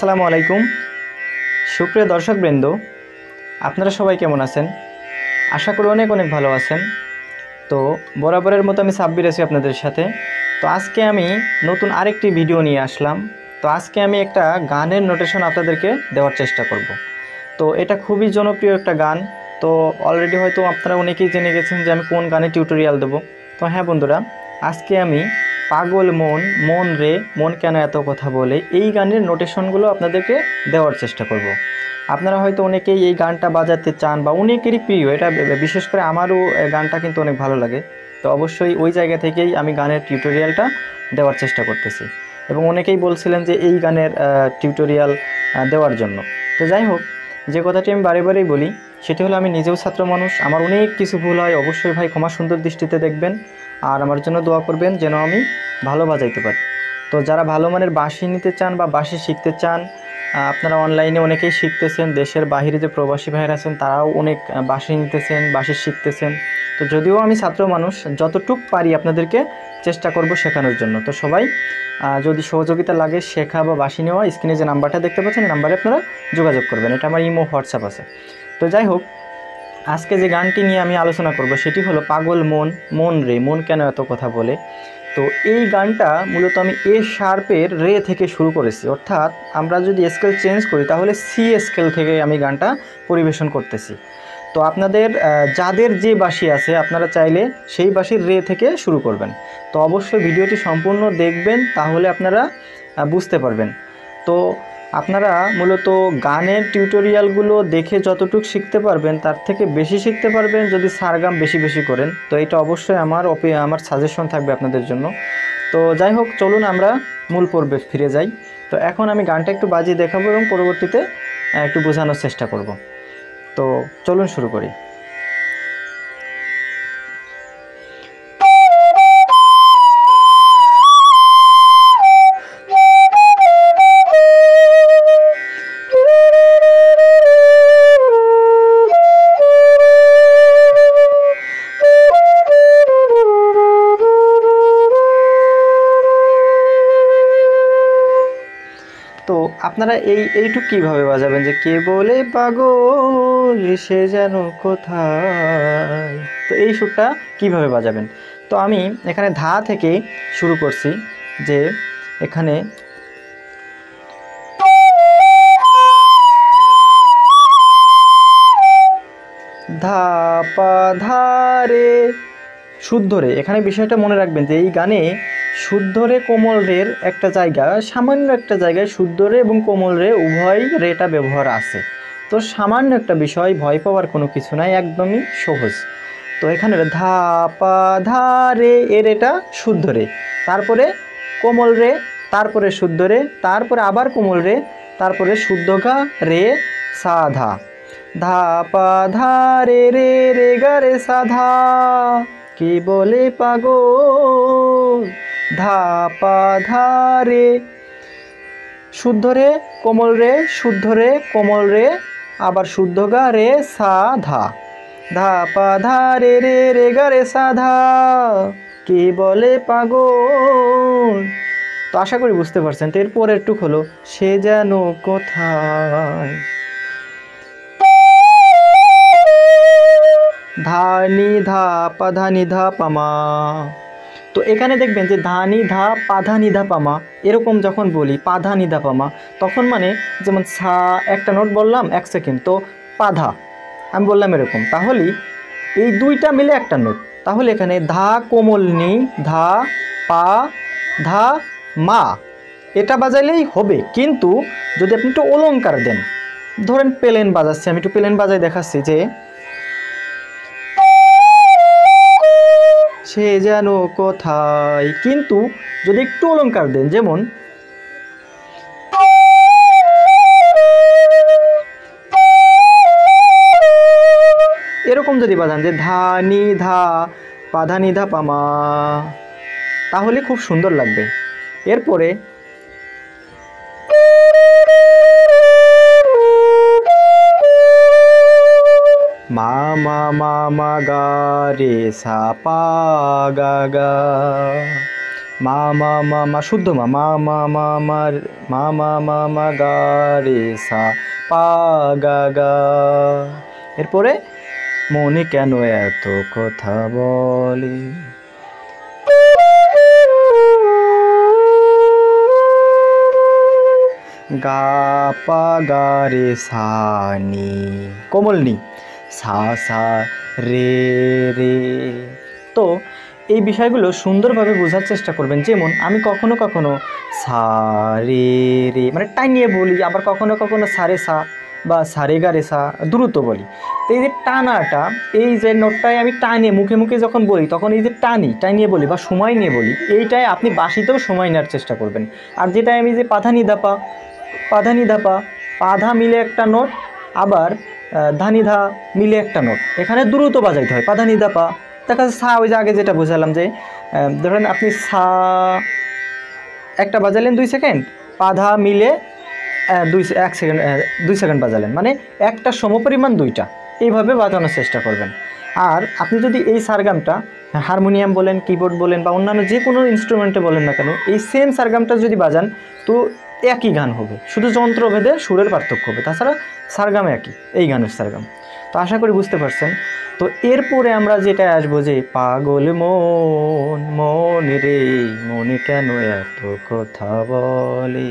আসসালামু আলাইকুম সুপ্রিয় দর্শকবৃন্দ, আপনারা সবাই কেমন আছেন? আশা করি অনেক অনেক ভালো আছেন। তো বরাবরের মতো আমি সাব্বির আছি আপনাদের সাথে। তো আজকে আমি নতুন আরেকটি ভিডিও নিয়ে আসলাম। তো আজকে আমি একটা গানের নোটেশন আপনাদেরকে দেওয়ার চেষ্টা করব। তো এটা খুবই জনপ্রিয় একটা গান। তো অলরেডি হয়তো আপনারা অনেকেই জেনে গেছেন যে আমি কোন গানে টিউটোরিয়াল দেব। তো হ্যাঁ বন্ধুরা, আজকে আমি পাগল মন মন রে মন কেন এত কথা বলে এই গানের নোটেশনগুলো আপনাদেরকে দেওয়ার চেষ্টা করব। আপনারা হয়তো অনেকেই এই গানটা বাজাতে চান বা অনেকেরই প্রিয়, এটা বিশেষ করে আমারও গানটা কিন্তু অনেক ভালো লাগে। তো অবশ্যই ওই জায়গা থেকেই আমি গানের টিউটোরিয়ালটা দেওয়ার চেষ্টা করতেছি এবং অনেকেই বলছিলেন যে এই গানের টিউটোরিয়াল দেওয়ার জন্য। তো যাই হোক, যে কথাটি আমি বারে বারেই বলি সেটি হলো আমি নিজেও ছাত্র মানুষ, আমার অনেক কিছু ভুল হয়। অবশ্যই ভাই ক্ষমা সুন্দর দৃষ্টিতে দেখবেন আর আমার জন্য দোয়া করবেন যেন আমি ভালো বাজাইতে পারি। তো যারা ভালো মানের বাঁশি নিতে চান বা বাঁশি শিখতে চান, আপনারা অনলাইনে অনেকেই শিখতেছেন, দেশের বাইরে যে প্রবাসী ভাইয়েরা আছেন তারাও অনেক বাঁশি নিতেছেন, বাঁশি শিখতেছেন। তো যদিও আমি ছাত্র মানুষ, যতটুক পারি আপনাদেরকে চেষ্টা করব শেখানোর জন্য। তো সবাই যদি সহযোগিতা লাগে শেখা বা বাঁশি নেওয়া, স্ক্রিনে যে নাম্বারটা দেখতে পাচ্ছেন এই নাম্বারে আপনারা যোগাযোগ করবেন। এটা আমার ইমো হোয়াটসঅ্যাপ আছে। তো যাই হোক, আজকে যে গানটি নিয়ে আমি আলোচনা করব সেটি হলো পাগল মন মন রে মন কেন এত কথা বলে। তো এই গানটা মূলত আমি এ শার্পের রে থেকে শুরু করেছি, অর্থাৎ আমরা যদি স্কেল চেঞ্জ করি তাহলে সি স্কেল থেকে আমি গানটা পরিবেশন করতেছি। তো আপনাদের যাদের যে বাঁশি আছে আপনারা চাইলে সেই বাঁশির রে থেকে শুরু করবেন। তো অবশ্যই ভিডিওটি সম্পূর্ণ দেখবেন, তাহলে আপনারা বুঝতে পারবেন। তো আপনারা মূলত গানের টিউটোরিয়ালগুলো দেখে যতটুকু শিখতে পারবেন তার থেকে বেশি শিখতে পারবেন যদি সারগাম বেশি বেশি করেন। তো এটা অবশ্যই আমার সাজেশন থাকবে আপনাদের জন্য। তো যাই হোক, চলুন আমরা মূল পর্বে ফিরে যাই। তো এখন আমি গানটা একটু বাজিয়ে দেখাবো এবং পরবর্তীতে একটু বোঝানোর চেষ্টা করব। তো চলুন শুরু করি। তো আপনারা এইটুক কীভাবে বাজাবেন যে কে বলে পাগল সে যেন কোথায়, তো এই সুরটা কীভাবে বাজাবেন। তো আমি এখানে ধা থেকে শুরু করছি, যে এখানে ধা পা ধা রে শুদ্ধ রে। এখানে বিষয়টা মনে রাখবেন যে এই গানে শুদ্ধ রে কোমল রের একটা জায়গা, সামান্য একটা জায়গায় শুদ্ধ রে এবং কোমল রে উভয় রেটা ব্যবহার আছে। তো সামান্য একটা বিষয়, ভয় পাওয়ার কোনো কিছু নাই, একদমই সহজ। তো এখানে ধা পা ধা রে এর এটা শুদ্ধ রে, তারপরে কোমল রে, তারপরে শুদ্ধ রে, তারপরে আবার কোমল রে, তারপরে শুদ্ধ গা রে সা ধা, ধা পা ধা রে রে রে গা রে সা ধা, কে বলে পাগল ধা পা ধা রে, শুদ্ধ রে কোমল রে, শুদ্ধ রে কোমল রে, আবার শুদ্ধ গা রে সা ধা, ধা পা ধা রে রে রে গা রে সা ধা, কে বলে পাগল। তো আশা করি বুঝতে পারছেন। তো এরপর একটু হলো সে যেন কোথায়, ধা নি ধা পা ধা নি ধা পামা। তো এখানে দেখবেন যে ধা নি ধা পা ধা নি ধা পামা, এরকম যখন বলি পা ধা নি ধা পামা, তখন মানে যেমন সা একটা নোট বললাম 1 সেকেন্ড, তো পা ধা আমি বললাম এরকম, তাহলে এই দুইটা মিলে একটা নোট। তাহলে এখানে ধা কোমল নি ধা পা ধা মা এটা বাজাইলেই হবে। কিন্তু যদি আপনি একটু অলংকার দেন, ধরেন প্লেন বাজাচ্ছি, আমি একটু প্লেন বাজাই দেখাচ্ছি, যে সে যেন কোথায়, কিন্তু যদি একটু অলংকার দেন, যেমন এরকম যদি বাজান যে ধা নি ধা পা ধা নি ধা পামা, তাহলে খুব সুন্দর লাগবে। এরপরে মা মা মা মা গা রে সা পা গা গা, মা মা মা মা শুদ্ধ মা মা মা মা মা মা মা মা মা গা রে সা পা গা গা। এরপরে মনে কেন এত কথা বলে, গা পা গা রে সা নি, কোমল নি, সা সা রে রে। তো এই বিষয়গুলো সুন্দরভাবে বোঝার চেষ্টা করবেন। যেমন আমি কখনো কখনো সা রে রে মানে টানিয়ে বলি, আবার কখনো কখনো সা রে সা বা সা রে গা রে সা দ্রুত বলি। তো এই যে টানাটা, এই যে নোটটায় আমি টানিয়ে মুখে মুখে যখন বলি তখন এই যে টানিয়ে বলি বা সময় নিয়ে বলি, এইটায় আপনি বাঁশিতেও সময় নেওয়ার চেষ্টা করবেন। আর যেটাই আমি যে পাধা নি ধাপা, পাধা মিলে একটা নোট, আবার ধানি ধা মিলে একটা নোট, এখানে দ্রুত বাজাইতে হয় পাধা নি ধাপা। দেখা যাচ্ছে সা, ওই যে আগে যেটা বোঝালাম যে ধরেন আপনি সা একটা বাজালেন 2 সেকেন্ড, পাধা মিলে 2 সেকেন্ড বাজালেন, মানে একটা সমপরিমাণ দুইটা, এইভাবে বাজানোর চেষ্টা করবেন। আর আপনি যদি এই সারগামটা হারমোনিয়াম বলেন, কিবোর্ড বলেন বা অন্যান্য যে কোনো ইনস্ট্রুমেন্টে বলেন না কেন, এই সেম সারগামটা যদি বাজান তো একই গান হবে, শুধু যন্ত্রভেদে সুরের পার্থক্য হবে, তাছাড়া সারগাম একই, এই গানের সারগাম। তো আশা করি বুঝতে পারছেন। তো এরপরে আমরা যেটা আসবো যে পাগল মন মন রে মনে কেন এত কথা বলে।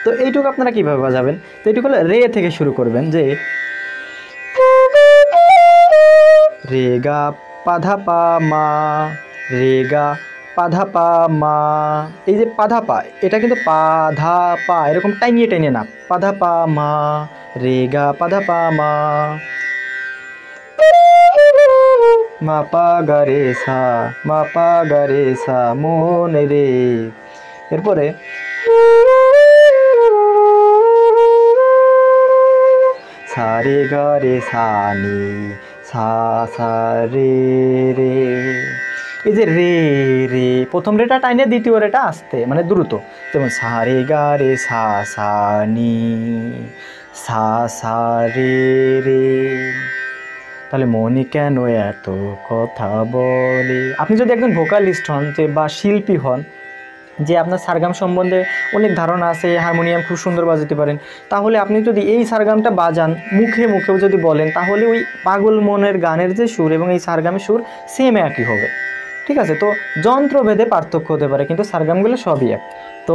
তো এইটুকু আপনারা কিভাবে বাজাবেন? তো এইটুকু হলো রে থেকে শুরু করবেন, যে রে গা পাধা পা মা, রে গা পাধা পা মা। এই যে পাধা পা, এটা কিন্তু পাধা পা এরকম টাইনিয়ে না, পাধা পা মা, রে গা পাধা পা মা, মা পা গা রে সা, মা পা গা রে সা মন রে। এরপরে সা রে গা রে সা নি, সা সা রে রে। এই যে রে রে, প্রথম রেটা টাইনে, দ্বিতীয় রেটা আস্তে মানে দ্রুত। যেমন সা রে গা রে সা সা নি, সা সা রে রে। তাহলে মনে কেন এত কথা বলে। আপনি যদি একজন ভোকালিস্ট হন, যে বা শিল্পী হন, যে আপনার সারগাম সম্বন্ধে অনেক ধারণা আছে, হারমোনিয়াম খুব সুন্দর বাজাতে পারেন, তাহলে আপনি যদি এই সারগামটা বাজান, মুখে মুখেও যদি বলেন, তাহলে ওই পাগল মনের গানের যে সুর এবং এই সারগামের সুর সেম একই হবে। ঠিক আছে? তো যন্ত্রভেদে পার্থক্য হতে পারে, কিন্তু সারগামগুলো সবই এক। তো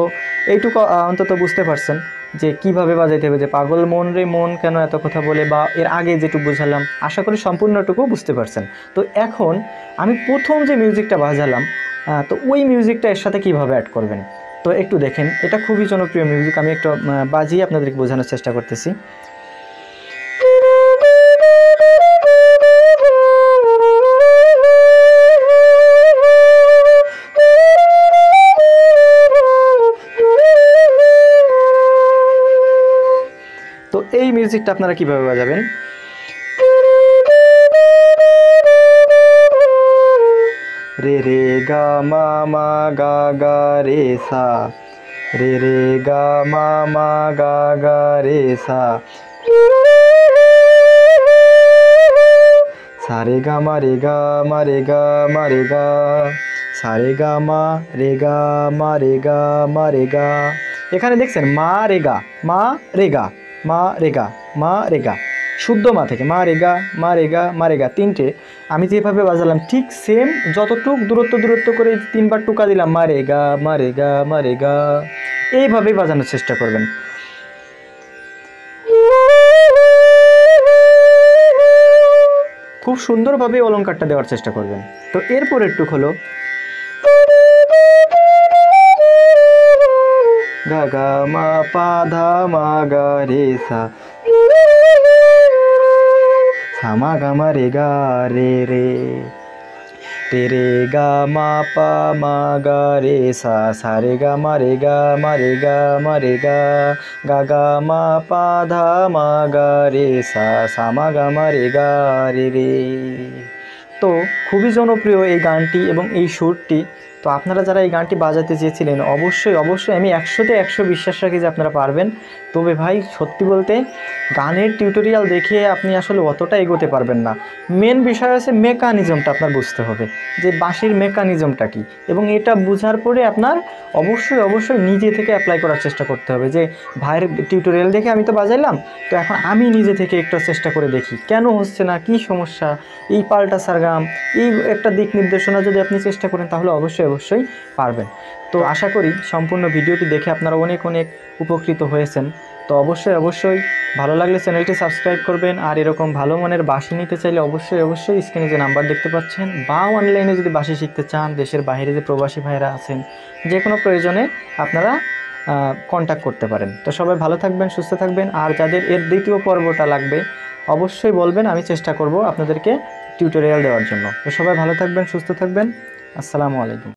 এইটুকু অন্তত বুঝতে পারছেন যে কিভাবে বাজাইতে হবে, যে পাগল মন রে মন কেন এত কথা বলে, বা এর আগে যেটুকু বুঝালাম, আশা করি সম্পূর্ণটুকু বুঝতে পারছেন। তো এখন আমি প্রথম যে মিউজিকটা বাজালাম, তো ওই মিউজিকটা এর সাথে কীভাবে অ্যাড করবেন, তো একটু দেখেন। এটা খুবই জনপ্রিয় মিউজিক, আমি একটু বাজিয়ে আপনাদেরকে বোঝানোর চেষ্টা করতেছি। তো এই মিউজিকটা আপনারা কিভাবে বাজাবেন? রে রে গা মা মা গা গা রে সা, রে রে গা মা মা গা গা রে সা, সা রে গা মা রে গা মা রে গা মা রে গা, সা রে গা মা রে গা মা রে গা মা রে গা। এখানে দেখছেন মা রে গা, মা রে গা, মা রে গা, মা রে গা, শুদ্ধ মা থেকে মা রে গা, মা রে গা, মা রে গা, তিনটে আমি যেভাবে বাজালাম ঠিক সেম, যতটুক দূরত্ব করে 3বার টুকা দিলাম, মা রে গা, মা রে গা, মা রে গা, এইভাবেই বাজানোর চেষ্টা করবেন। খুব সুন্দরভাবে অলঙ্কারটা দেওয়ার চেষ্টা করবেন। তো এরপর একটু হলো গা গা মা পা ধা মা গা রে সা, সা মা গা মা রে গা রে রে, রে রে গা মা পা মা গা রে সা, সা রে গা মা রে গা মা রে গা মা রে গা, গা গা মা পা ধা মা গা রে সা, সা মা গা মা রে গা রে রে। তো খুবই জনপ্রিয় এই গানটি এবং এই সুরটি। তো আপনারা যারা এই গানটি বাজাতে চেয়েছিলেন অবশ্যই আমি 100-তে 100 বিশ্বাস রাখি যে আপনারা পারবেন। তবে ভাই সত্যি বলতে গানের টিউটোরিয়াল দেখে আপনি আসলে অতটা এগোতে পারবেন না। মেন বিষয় হচ্ছে মেকানিজমটা আপনার বুঝতে হবে যে বাঁশির মেকানিজমটা কী, এবং এটা বোঝার পরে আপনার অবশ্যই নিজে থেকে অ্যাপ্লাই করার চেষ্টা করতে হবে যে ভাইয়ের টিউটোরিয়াল দেখে আমি তো বাজাইলাম, তো এখন আমি নিজে থেকে একটু চেষ্টা করে দেখি কেন হচ্ছে না, কী সমস্যা, এই পাল্টা সারগাম, এই একটা দিক নির্দেশনা যদি আপনি চেষ্টা করেন তাহলে অবশ্যই পারবেন। তো আশা করি সম্পূর্ণ ভিডিওটি দেখে আপনারা অনেক উপকৃত হয়েছেন। তো অবশ্যই ভালো লাগলে চ্যানেলটি সাবস্ক্রাইব করবেন। আর এরকম ভালো মানের বাঁশি নিতে চাইলে অবশ্যই স্ক্রিনে যে নাম্বার দেখতে পাচ্ছেন বা অনলাইনে যদি বাঁশি শিখতে চান, দেশের বাইরে যে প্রবাসী ভাইরা আছেন, যে কোনো প্রয়োজনে আপনারা কন্ট্যাক্ট করতে পারেন। তো সবাই ভালো থাকবেন, সুস্থ থাকবেন। আর যাদের এর দ্বিতীয় পর্বটা লাগবে অবশ্যই বলবেন, আমি চেষ্টা করব আপনাদেরকে টিউটোরিয়াল দেওয়ার জন্য। তো সবাই ভালো থাকবেন, সুস্থ থাকবেন। আসসালামু আলাইকুম।